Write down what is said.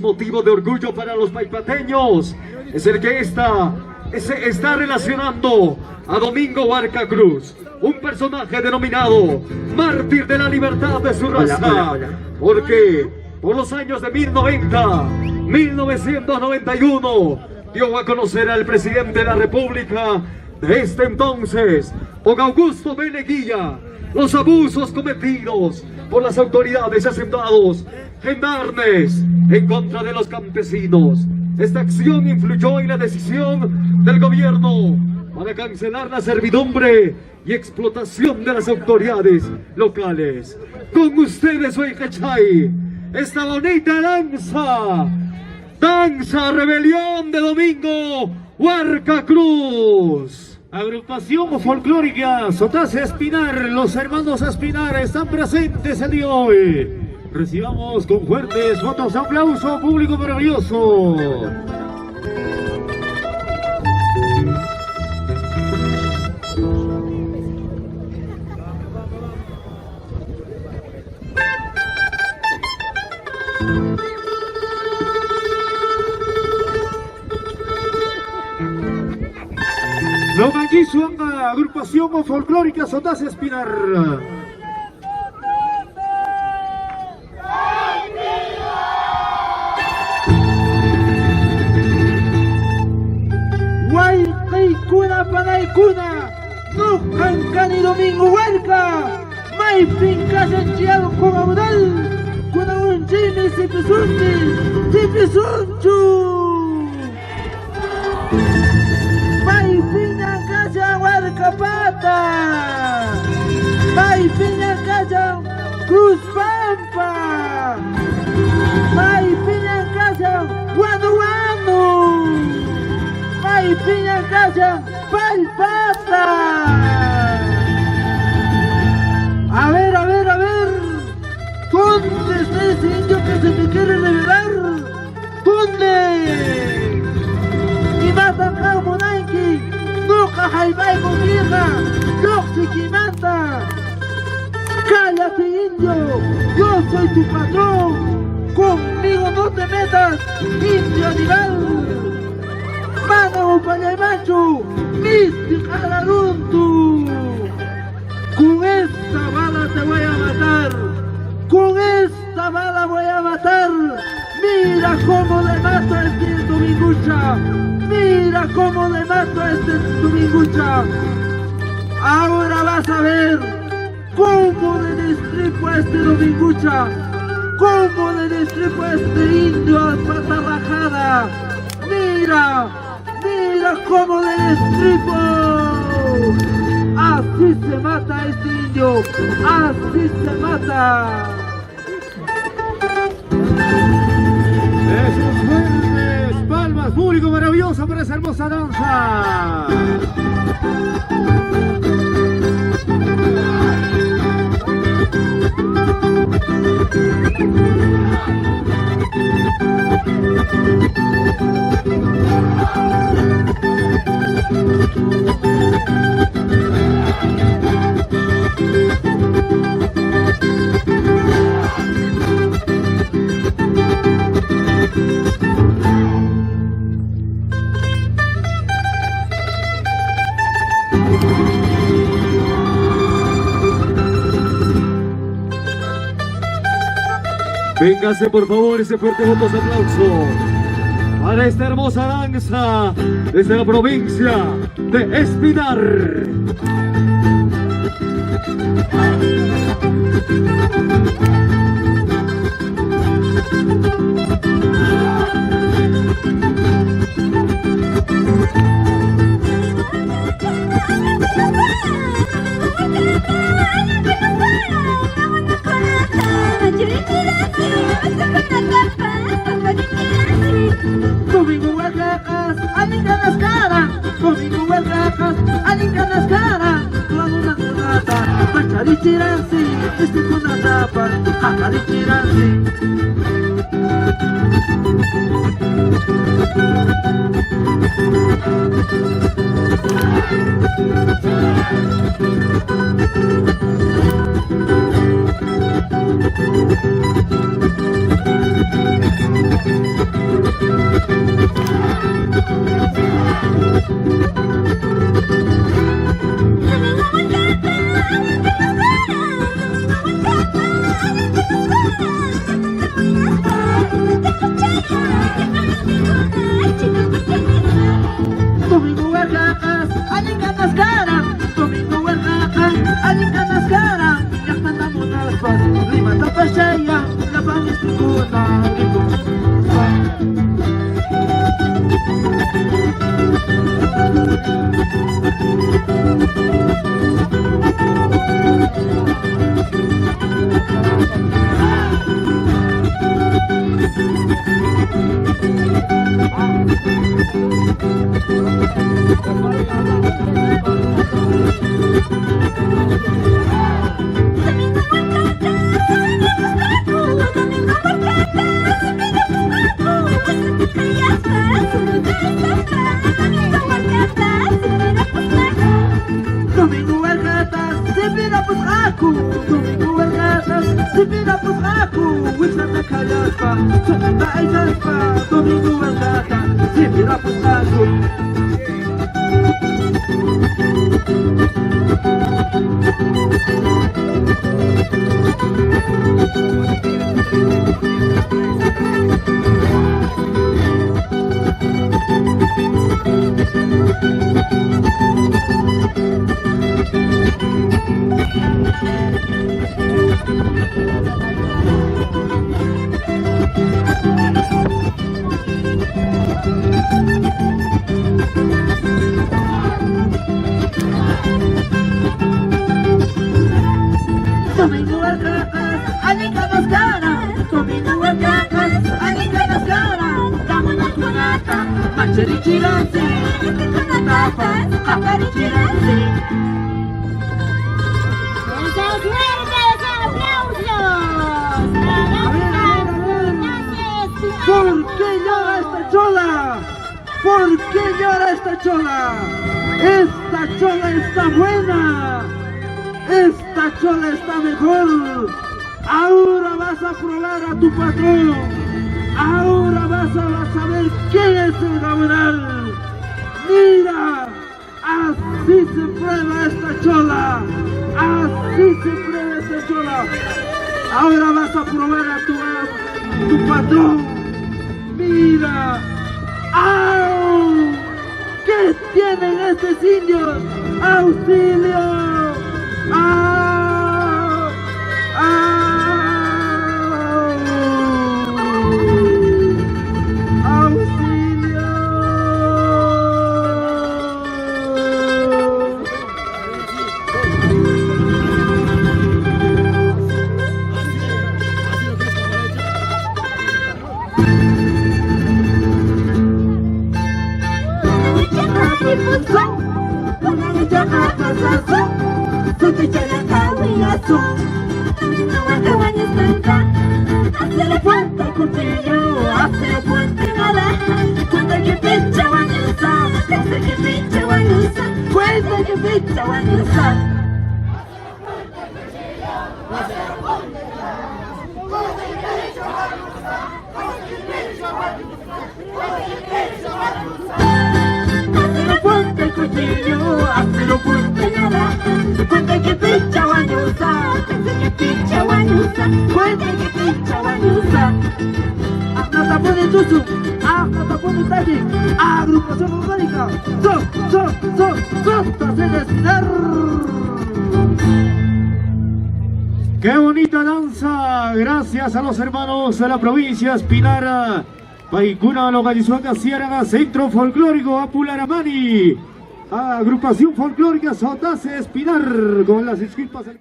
motivo de orgullo para los paipateños es el que está relacionando a Domingo Huarca Cruz, un personaje denominado mártir de la libertad de su raza, porque por los años de 1991 dio a conocer al presidente de la República de este entonces, don Augusto B. Leguía, los abusos cometidos por las autoridades y hacendados gendarmes en contra de los campesinos. Esta acción influyó en la decisión del gobierno para cancelar la servidumbre y explotación de las autoridades locales. Con ustedes hoy, Cachay, esta bonita danza rebelión de Domingo Huarca Cruz. Agrupación folclórica Sotase Espinar, los hermanos Espinar están presentes el día de hoy. Recibamos con fuertes votos de aplauso, público maravilloso. Lomanguisuanga, agrupación folclórica Sotase Espinar. Kuna panay kuna, Nukan Kani Domingo Huarca, May Finca Santiago con Audal, Kuna un Jimmy Sipisunchu, May Finca Casa Huarca Pata, May Finca Casa Cruz Pampa, May Finca Casa Guano Guano, May Finca Casa Palpata. A ver, ¿dónde está ese indio que se me quiere revelar? ¿Dónde? Y mata como Nike, nunca jaibay con hija, Yoxi mata. Cállate, indio, yo soy tu patrón, conmigo no te metas, indio animal. Mana Upayamachu, mística Laruntu. Con esta bala te voy a matar. Con esta bala voy a matar. Mira cómo le mato a este Domingucha. Mira cómo le mato a este Domingucha. Ahora vas a ver cómo le destripo a este Domingucha. Cómo le destripo a este indio al pata rajada. Mira cómo le destripo. Así se mata este indio. Así se mata. Esos fuertes palmas, público maravilloso para esa hermosa danza. Véngase por favor ese fuerte voto de aplauso para esta hermosa danza desde la provincia de Espinar. Domingo Huarcas, alinca las caras. Domingo Huarcas, alinca las caras. La luna conata, Pacharichiransi, este conatapa, Jacarichiransi. Domingo Huercacas, alicanas cara. Domingo Huercacas, alicanas cara. Yang mandamos naspas, lima tapasaya, lapang istikuna, Domingo Huercatas, se vira pus aku. Domingo Huercatas, se vira pus aku. Wisna na kayaspa, sonanda ay jaspa. Domingo Huercatas, se vira pus aku. Domingo Huercacas, alicanas cara. Domingo Huercacas, alicanas cara. Kamana kunata, macherichiransi. Tapas, kaparichiransi. ¡Esos fuertes aplausos! ¿Por qué llora esta chola? ¿Por qué llora esta chola? Esta chola está buena. Esta chola está mejor. Ahora vas a probar a tu patrón. Ahora vas a saber quién es el gamonal. Mira, así se prueba esta chola. Así se prueba esta chola. Ahora vas a probar a tu patrón. Mira. ¡Au! ¿Qué tienen estos indios? ¡Auxilio! ¡Au! ¡Au! ¡Auxilio! Hazle puente cuchillo, hazle puente nada. Cuenta que pincha guanyusa, cuenta que pincha guanyusa, cuenta que pincha guanyusa. Hazle puente cuchillo, hazle puente nada. Cuenta que pincha guanyusa, cuenta que pincha guanyusa, cuenta que pincha guanyusa. Tapone tutu, tapone taki, agrupación orgánica, ¡Qué bonita danza! Gracias a los hermanos de la provincia Espinara, Paicuna, Localizuaca, Ciénaga, Centro Folclórico Apularamani, agrupación folclórica Sotase Espinar, con las inscritas.